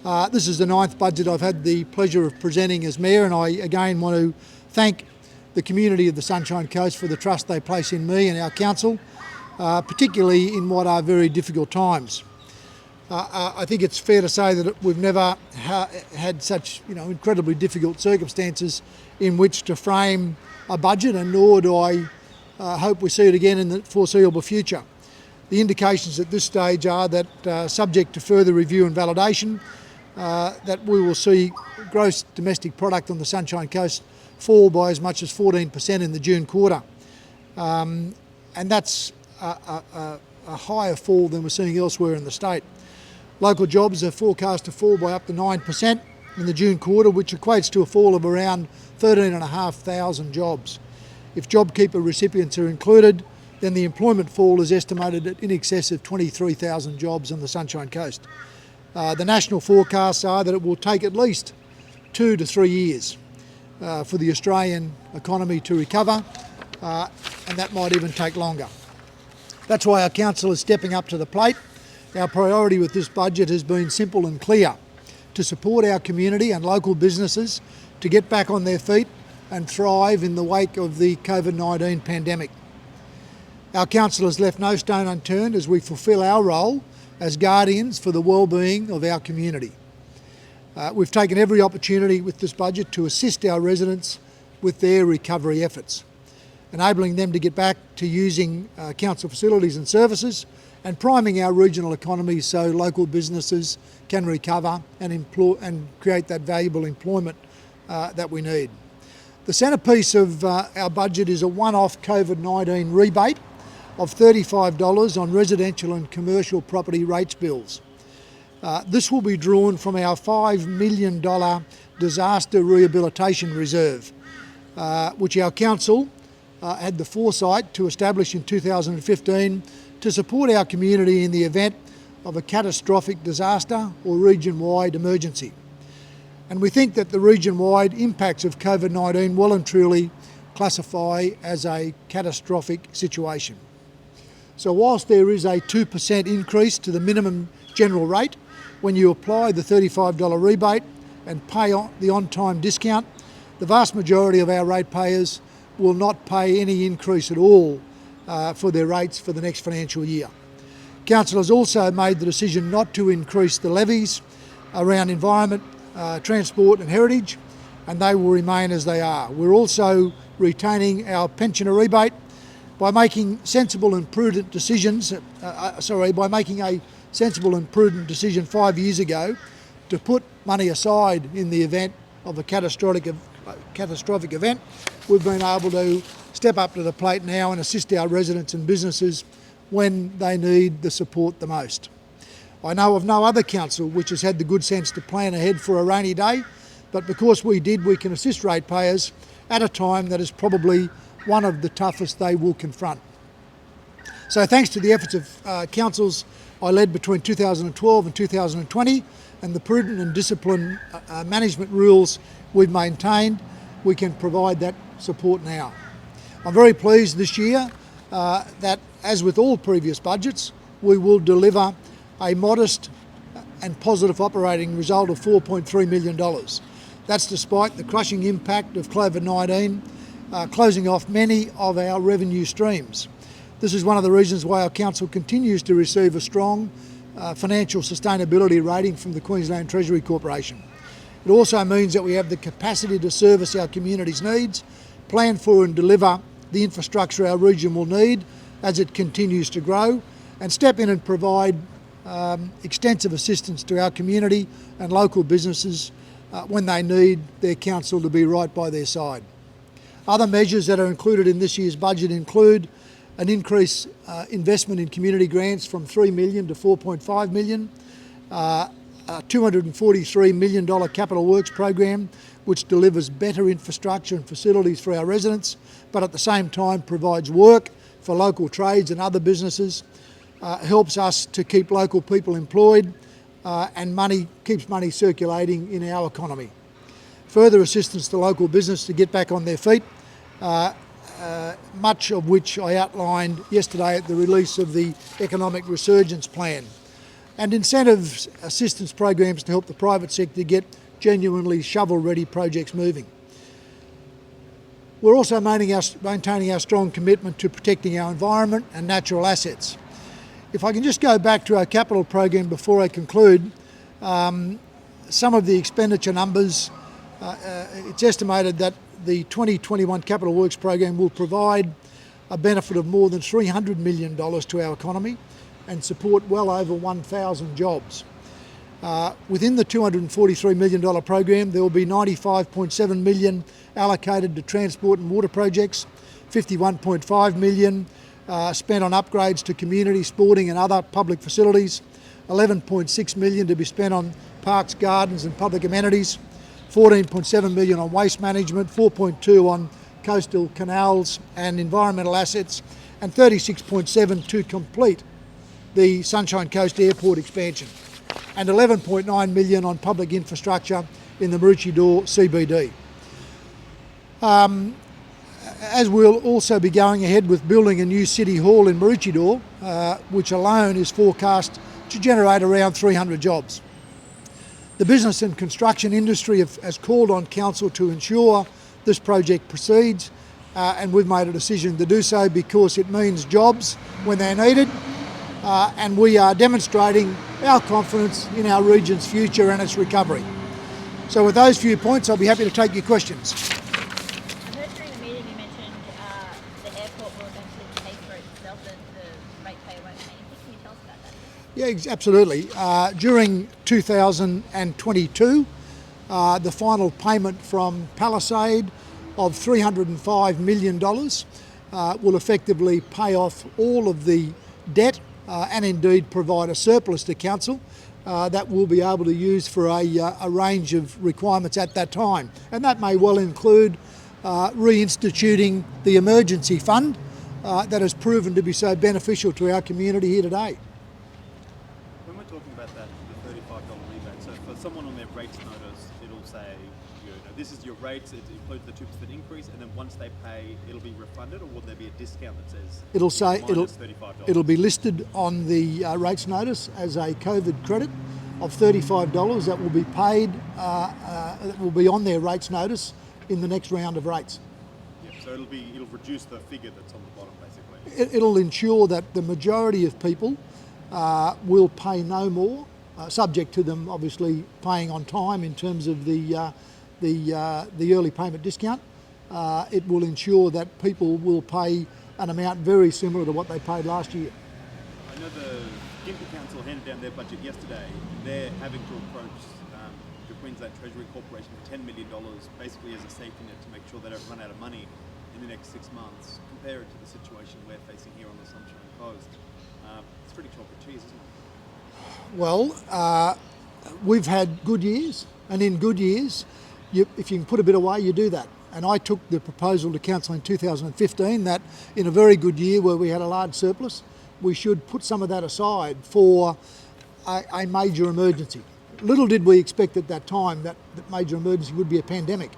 This is the 9th budget I've had the pleasure of presenting as Mayor, and I again want to thank the community of the Sunshine Coast for the trust they place in me and our council, particularly in what are very difficult times. I think it's fair to say that we've never had such incredibly difficult circumstances in which to frame a budget, and nor do I hope we see it again in the foreseeable future. The indications at this stage are that, subject to further review and validation, that we will see gross domestic product on the Sunshine Coast fall by as much as 14% in the June quarter. And that's a higher fall than we're seeing elsewhere in the state. Local jobs are forecast to fall by up to 9% in the June quarter, which equates to a fall of around 13,500 jobs. If JobKeeper recipients are included, then the employment fall is estimated at in excess of 23,000 jobs on the Sunshine Coast. The national forecasts are that it will take at least 2 to 3 years for the Australian economy to recover, and that might even take longer. That's why our council is stepping up to the plate. Our priority with this budget has been simple and clear: to support our community and local businesses to get back on their feet and thrive in the wake of the COVID-19 pandemic. Our council has left no stone unturned as we fulfil our role as guardians for the well-being of our community. We've taken every opportunity with this budget to assist our residents with their recovery efforts, enabling them to get back to using council facilities and services, and priming our regional economy so local businesses can recover and create that valuable employment that we need. The centrepiece of our budget is a one-off COVID-19 rebate of $35 on residential and commercial property rates bills. This will be drawn from our $5 million disaster rehabilitation reserve, which our council had the foresight to establish in 2015 to support our community in the event of a catastrophic disaster or region-wide emergency. And we think that the region-wide impacts of COVID-19 well and truly classify as a catastrophic situation. So whilst there is a 2% increase to the minimum general rate, when you apply the $35 rebate and pay the on-time discount, the vast majority of our ratepayers will not pay any increase at all for their rates for the next financial year. Council has also made the decision not to increase the levies around environment, transport and heritage, and they will remain as they are. We're also retaining our pensioner rebate by making sensible and prudent decisions, by making a sensible and prudent decision 5 years ago to put money aside in the event of a catastrophic event. We've been able to step up to the plate now and assist our residents and businesses when they need the support the most. I know of no other council which has had the good sense to plan ahead for a rainy day, but because we did, we can assist ratepayers at a time that is probably one of the toughest they will confront. So thanks to the efforts of councils I led between 2012 and 2020 and the prudent and disciplined management rules we've maintained, we can provide that support now. I'm very pleased this year that, as with all previous budgets, we will deliver a modest and positive operating result of $4.3 million. That's despite the crushing impact of COVID-19 closing off many of our revenue streams. This is one of the reasons why our council continues to receive a strong financial sustainability rating from the Queensland Treasury Corporation. It also means that we have the capacity to service our community's needs, plan for and deliver the infrastructure our region will need as it continues to grow, and step in and provide extensive assistance to our community and local businesses when they need their council to be right by their side. Other measures that are included in this year's budget include an increased investment in community grants from $3 million to $4.5 million, a $243 million capital works program which delivers better infrastructure and facilities for our residents, but at the same time provides work for local trades and other businesses, helps us to keep local people employed and keeps money circulating in our economy. Further assistance to local business to get back on their feet, much of which I outlined yesterday at the release of the Economic Resurgence Plan. and incentives assistance programs to help the private sector get genuinely shovel-ready projects moving. We're also maintaining our strong commitment to protecting our environment and natural assets. If I can just go back to our capital program before I conclude, some of the expenditure numbers, it's estimated that the 2021 Capital Works program will provide a benefit of more than $300 million to our economy and support well over 1,000 jobs. Within the $243 million program, there will be $95.7 million allocated to transport and water projects, $51.5 million spent on upgrades to community, sporting and other public facilities, $11.6 million to be spent on parks, gardens and public amenities, $14.7 million on waste management, $4.2 on coastal canals and environmental assets, and $36.7 to complete the Sunshine Coast Airport expansion, and $11.9 million on public infrastructure in the Maroochydore CBD. As we'll also be going ahead with building a new City Hall in Maroochydore, which alone is forecast to generate around 300 jobs. The business and construction industry has called on Council to ensure this project proceeds, and we've made a decision to do so because it means jobs when they're needed, and we are demonstrating our confidence in our region's future and its recovery. So with those few points, I'll be happy to take your questions. I heard during the meeting you mentioned the airport will eventually pay for itself, the ratepayer won't pay anything. Can you tell us about that? Yeah, absolutely. During 2022, the final payment from Palisade of $305 million will effectively pay off all of the debt and indeed provide a surplus to Council that we'll be able to use for a range of requirements at that time. And that may well include reinstituting the emergency fund that has proven to be so beneficial to our community here today. When we're talking about that, the $35 rebate, so for someone on their rates notice, it'll say, this is your rates, it includes the 2% increase, and then once they pay, it'll be refunded, or will there be a discount that says minus $35? It'll be listed on the rates notice as a COVID credit of $35 that will be paid, that will be on their rates notice in the next round of rates. Yeah, so it'll reduce the figure that's on the bottom, basically. It'll ensure that the majority of people will pay no more, subject to them obviously paying on time in terms of the early payment discount. It will ensure that people will pay an amount very similar to what they paid last year. I know the Gympie Council handed down their budget yesterday, and they're having to approach the Queensland Treasury Corporation for $10 million, basically as a safety net to make sure they don't run out of money in the next 6 months. Compare it to the situation we're facing here on the Sunshine Coast. It's pretty chalk and cheese, isn't it? Well, we've had good years, and in good years, if you can put a bit away, you do that. And I took the proposal to Council in 2015 that in a very good year where we had a large surplus, we should put some of that aside for a major emergency. Little did we expect at that time that major emergency would be a pandemic.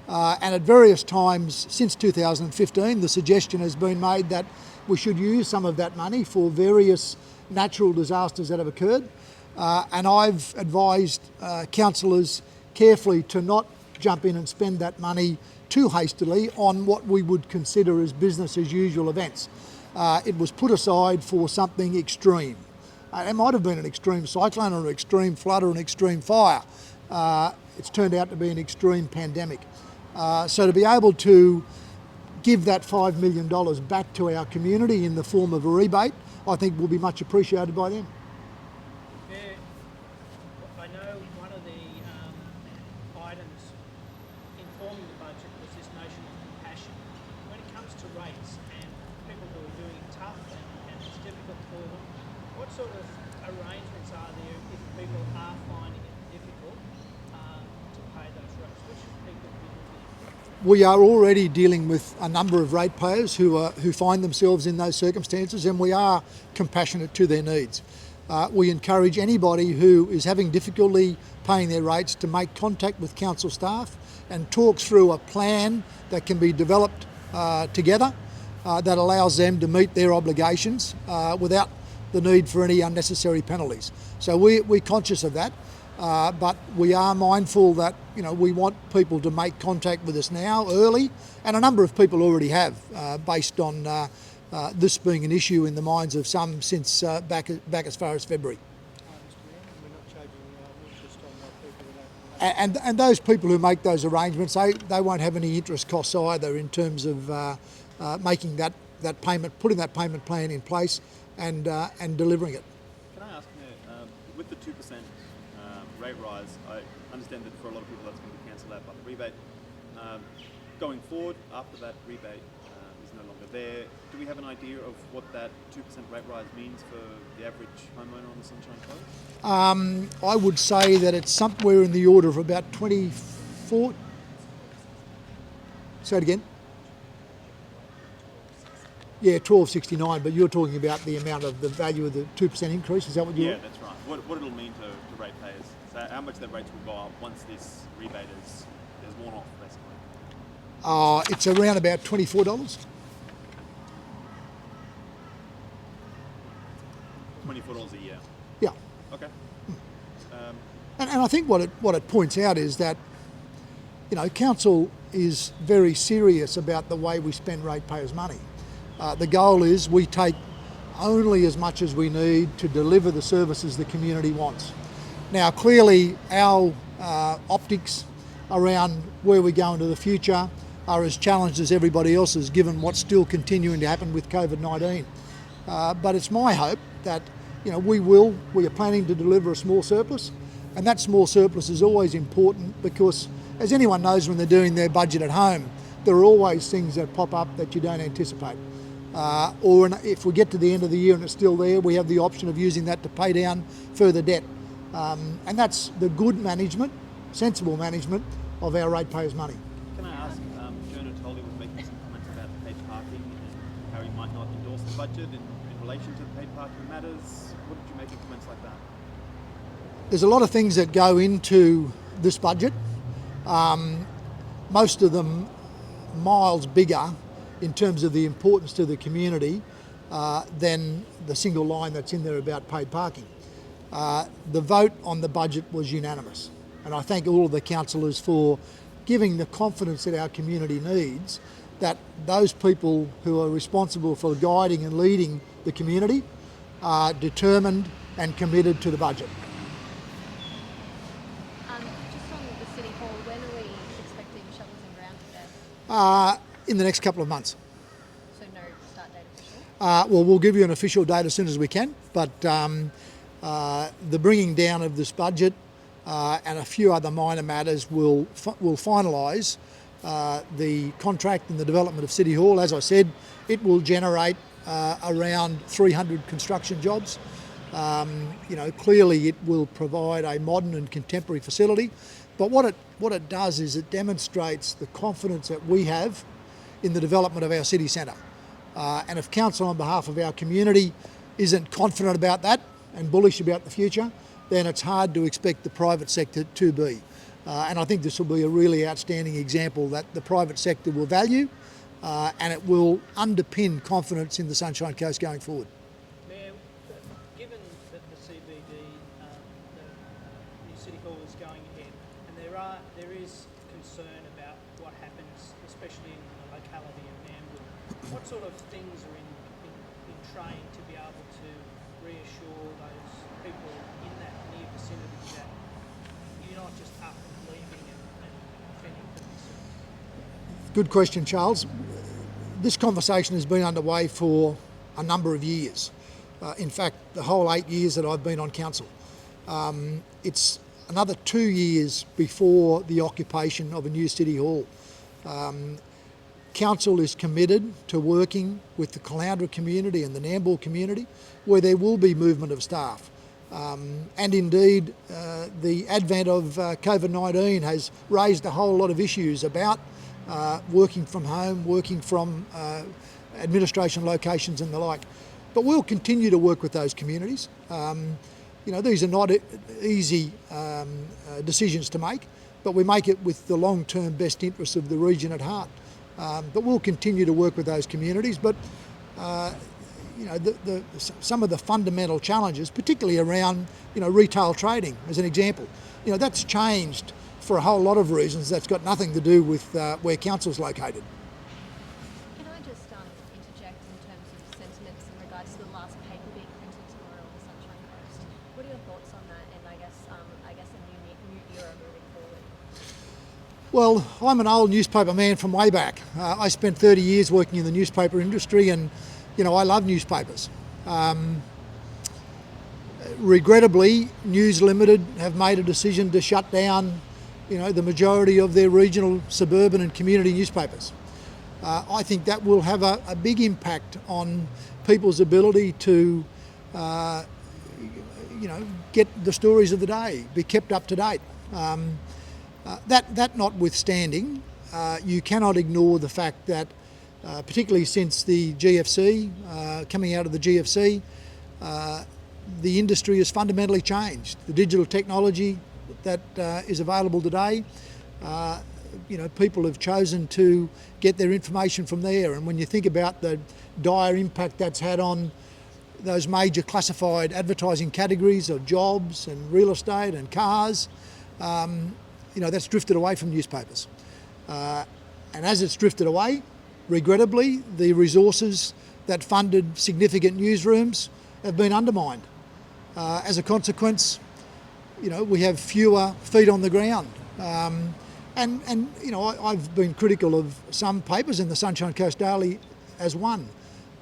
And at various times since 2015, the suggestion has been made that we should use some of that money for various natural disasters that have occurred. And I've advised councillors carefully to not jump in and spend that money too hastily on what we would consider as business as usual events. It was put aside for something extreme. It might have been an extreme cyclone or an extreme flood or an extreme fire. It's turned out to be an extreme pandemic. So to be able to give that $5 million back to our community in the form of a rebate, I think will be much appreciated by them. I know one of the items informing the budget was this notion of compassion. When it comes to rates and people who are doing it tough and it's difficult for them, what sort of arrangements are there if people are finding it difficult to pay those rates? What should people be looking at? We are already dealing with a number of ratepayers who find themselves in those circumstances, and we are compassionate to their needs. We encourage anybody who is having difficulty paying their rates to make contact with council staff and talk through a plan that can be developed together that allows them to meet their obligations without the need for any unnecessary penalties. So we're conscious of that, but we are mindful that we want people to make contact with us now early, and a number of people already have, based on this being an issue in the minds of some since back as far as February. We're not charging interest on what people that. And those people who make those arrangements, they won't have any interest costs either in terms of making that payment, putting that payment plan in place, and delivering it. Can I ask, with the 2% rate rise, I understand that for a lot of people that's going to be cancelled out by the rebate. Going forward, after that rebate is no longer there, do we have an idea of what that 2% rate rise means for the average homeowner on the Sunshine Coast? I would say that it's somewhere in the order of about 24. Say it again. Yeah, 12.69. But you're talking about the amount of the value of the 2% increase. Is that what you're? Yeah, that's right. What it'll mean to ratepayers? So how much their rates will go up once this rebate is worn off, basically. It's around about $24. $24 a year. Yeah. Okay. And I think what it points out is that, council is very serious about the way we spend ratepayers' money. The goal is we take only as much as we need to deliver the services the community wants. Now, clearly, our optics around where we go into the future are as challenged as everybody else's, given what's still continuing to happen with COVID-19. But it's my hope that we are planning to deliver a small surplus, and that small surplus is always important because, as anyone knows when they're doing their budget at home, there are always things that pop up that you don't anticipate. Or if we get to the end of the year and it's still there, we have the option of using that to pay down further debt. And that's the good management, sensible management of our ratepayers' money. Can I ask, Jonah Tolley was making some comments about paid parking and how he might not endorse the budget in relation to paid parking matters. What did you make of comments like that? There's a lot of things that go into this budget, most of them miles bigger in terms of the importance to the community than the single line that's in there about paid parking. The vote on the budget was unanimous, and I thank all of the councillors for giving the confidence that our community needs, that those people who are responsible for guiding and leading the community are determined and committed to the budget. Just on the City Hall, when are we expecting shovels and ground for that? In the next couple of months. So no start date official? Well, we'll give you an official date as soon as we can, but the bringing down of this budget and a few other minor matters will finalise the contract and the development of City Hall. As I said, it will generate around 300 construction jobs. Clearly it will provide a modern and contemporary facility, but what it does is it demonstrates the confidence that we have in the development of our city centre. And if council on behalf of our community isn't confident about that and bullish about the future, then it's hard to expect the private sector to be. And I think this will be a really outstanding example that the private sector will value and it will underpin confidence in the Sunshine Coast going forward. Mayor, given that the CBD, the new City Hall is going ahead, and there is concern about what happens, especially in the locality of Namwood, what sort of things are in train to be able to reassure those people in that near vicinity that you're not just up and leaving and fending for themselves? Good question, Charles. This conversation has been underway for a number of years. In fact, the whole 8 years that I've been on council. It's another 2 years before the occupation of a new City Hall. Council is committed to working with the Caloundra community and the Nambour community where there will be movement of staff. And indeed, the advent of COVID-19 has raised a whole lot of issues about working from home, working from administration locations and the like. But we'll continue to work with those communities. These are not easy decisions to make, but we make it with the long-term best interests of the region at heart. But we'll continue to work with those communities. But some of the fundamental challenges, particularly around retail trading, as an example. That's changed for a whole lot of reasons. That's got nothing to do with where council's located. Can I just interject in terms of sentiments in regards to the last paper being printed tomorrow on the Sunshine Coast? What are your thoughts on that, and I guess a new era moving forward? Well, I'm an old newspaper man from way back. I spent 30 years working in the newspaper industry, and I love newspapers. Regrettably, News Limited have made a decision to shut down, the majority of their regional, suburban and community newspapers. I think that will have a big impact on people's ability to, get the stories of the day, be kept up to date. That notwithstanding, you cannot ignore the fact that, particularly since the GFC, coming out of the GFC, the industry has fundamentally changed. The digital technology that is available today, people have chosen to get their information from there. And when you think about the dire impact that's had on those major classified advertising categories of jobs and real estate and cars, that's drifted away from newspapers. And as it's drifted away, regrettably, the resources that funded significant newsrooms have been undermined. As a consequence, we have fewer feet on the ground. I've been critical of some papers, in the Sunshine Coast Daily as one,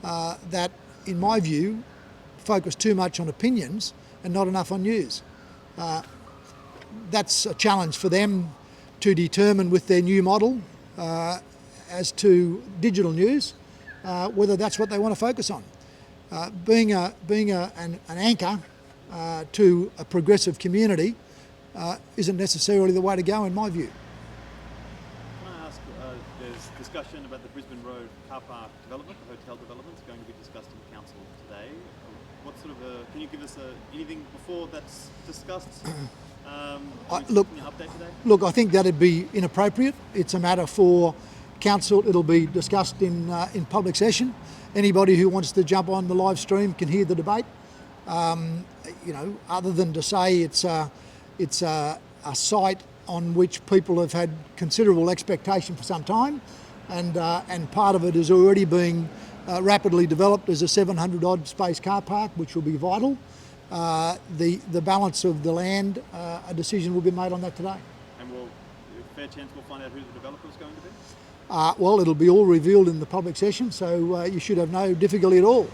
that, in my view, focus too much on opinions and not enough on news. That's a challenge for them to determine with their new model as to digital news, whether that's what they want to focus on. Being an anchor to a progressive community isn't necessarily the way to go, in my view. Can I ask, there's discussion about the Brisbane Road car park development, the hotel development, is going to be discussed in council today. What sort of can you give us anything before that's discussed? Look, an update today? Look, I think that'd be inappropriate. It's a matter for council. It'll be discussed in public session. Anybody who wants to jump on the live stream can hear the debate. Other than to say it's a site on which people have had considerable expectation for some time, and part of it is already being rapidly developed as a 700-odd space car park, which will be vital. The balance of the land, a decision will be made on that today. And fair chance we'll find out who the developer is going to be? Well, it'll be all revealed in the public session, so you should have no difficulty at all.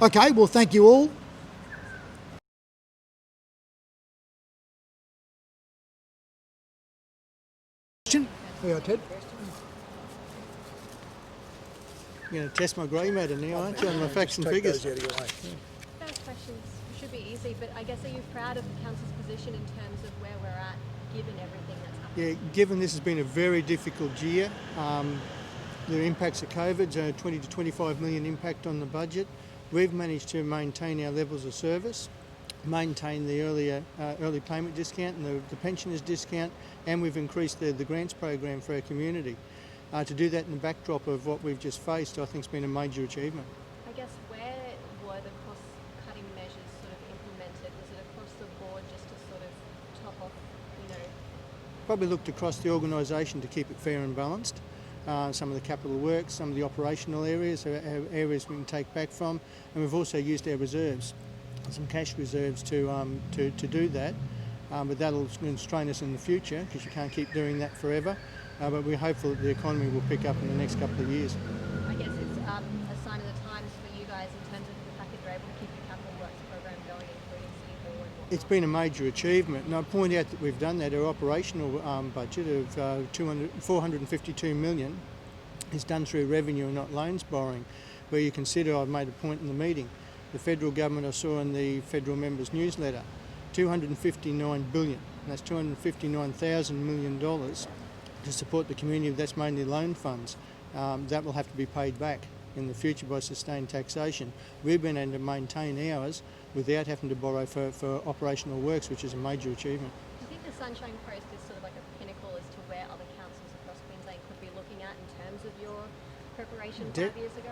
Okay, well, thank you all. Question? Yeah, Ted. You're going to test my grey matter now, aren't you, on my facts and figures? First questions should be easy, but I guess, are you proud of the council's position in terms of where we're at, given everything that's happened? Yeah, given this has been a very difficult year, the impacts of COVID, 20 to 25 million impact on the budget, we've managed to maintain our levels of service, maintain the early payment discount and the pensioners discount, and we've increased the grants program for our community. To do that in the backdrop of what we've just faced, I think has been a major achievement. I guess, where were the cost-cutting measures sort of implemented? Was it across the board just to sort of top off, Probably looked across the organisation to keep it fair and balanced. Some of the capital works, some of the operational areas are areas we can take back from, and we've also used our reserves, some cash reserves to do that. But that'll constrain us in the future because you can't keep doing that forever. But we're hopeful that the economy will pick up in the next couple of years. I guess it's a sign of the times for you guys in terms of the fact that you're able to keep your capital works program going, including City Hall and whatnot. It's been a major achievement, and I point out that we've done that. Our operational budget of 452 million is done through revenue and not loans borrowing, where you consider, I've made a point in the meeting, the federal government I saw in the federal members newsletter, 259 billion, and that's $259,000 million to support the community. That's mainly loan funds. That will have to be paid back in the future by sustained taxation. We've been able to maintain ours without having to borrow for operational works, which is a major achievement. Do you think the Sunshine Coast is sort of like a pinnacle as to where other councils across Queensland could be looking at in terms of your preparation De- 5 years ago?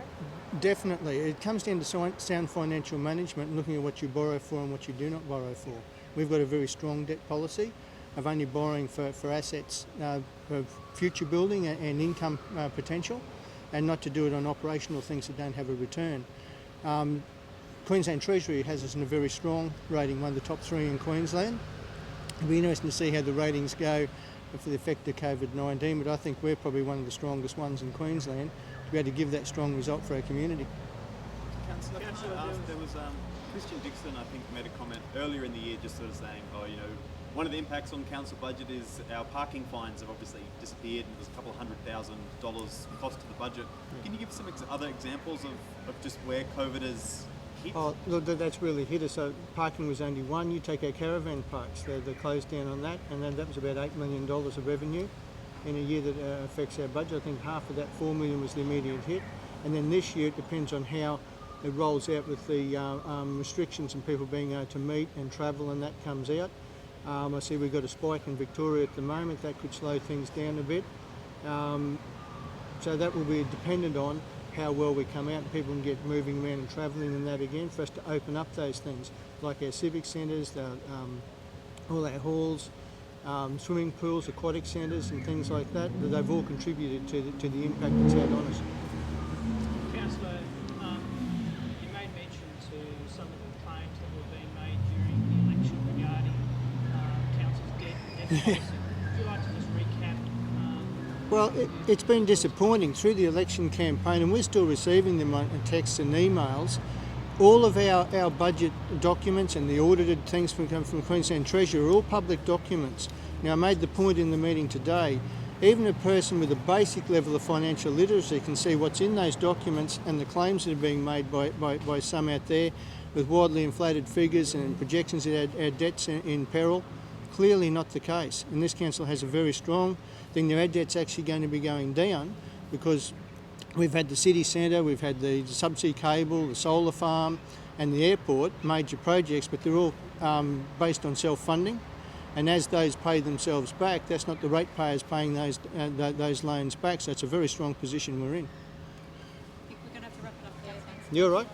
Definitely. It comes down to sound financial management and looking at what you borrow for and what you do not borrow for. We've got a very strong debt policy of only borrowing for assets for future building and income potential, and not to do it on operational things that don't have a return. Queensland Treasury has us in a very strong rating, one of the top 3 in Queensland. It'll be interesting to see how the ratings go for the effect of COVID-19, but I think we're probably one of the strongest ones in Queensland to be able to give that strong result for our community. Councillor, can I ask, there was Christian Dixon, I think, made a comment earlier in the year just sort of saying, one of the impacts on council budget is our parking fines have obviously disappeared and there's a couple of $100,000 cost to the budget. Can you give some other examples of just where COVID has hit? Oh, look, that's really hit us. So parking was only one. You take our caravan parks, they're closed down on that, and then that was about $8 million of revenue in a year that affects our budget. I think half of that, $4 million, was the immediate hit. And then this year it depends on how it rolls out with the restrictions and people being able to meet and travel, and that comes out. I see we've got a spike in Victoria at the moment. That could slow things down a bit. So that will be dependent on how well we come out and people can get moving around and travelling and that again, for us to open up those things, like our civic centres, all our halls, swimming pools, aquatic centres and things like that. They've all contributed to the impact it's had on us. Councillor, you made mention to some of the claims that were being made during the election regarding council's debt policy. Would you like to just recap? Well, it's been disappointing through the election campaign, and we're still receiving them on texts and emails. All of our budget documents and the audited things from Queensland Treasury are all public documents. Now, I made the point in the meeting today, even a person with a basic level of financial literacy can see what's in those documents and the claims that are being made by some out there with widely inflated figures and projections that our debt's in peril. Clearly not the case. And this council has a very strong thing. Our debt's actually going to be going down because we've had the city centre, we've had the subsea cable, the solar farm and the airport, major projects, but they're all based on self-funding. And as those pay themselves back, that's not the ratepayers paying those loans back. So it's a very strong position we're in. I think we're going to have to wrap it up there. Thanks. You're right.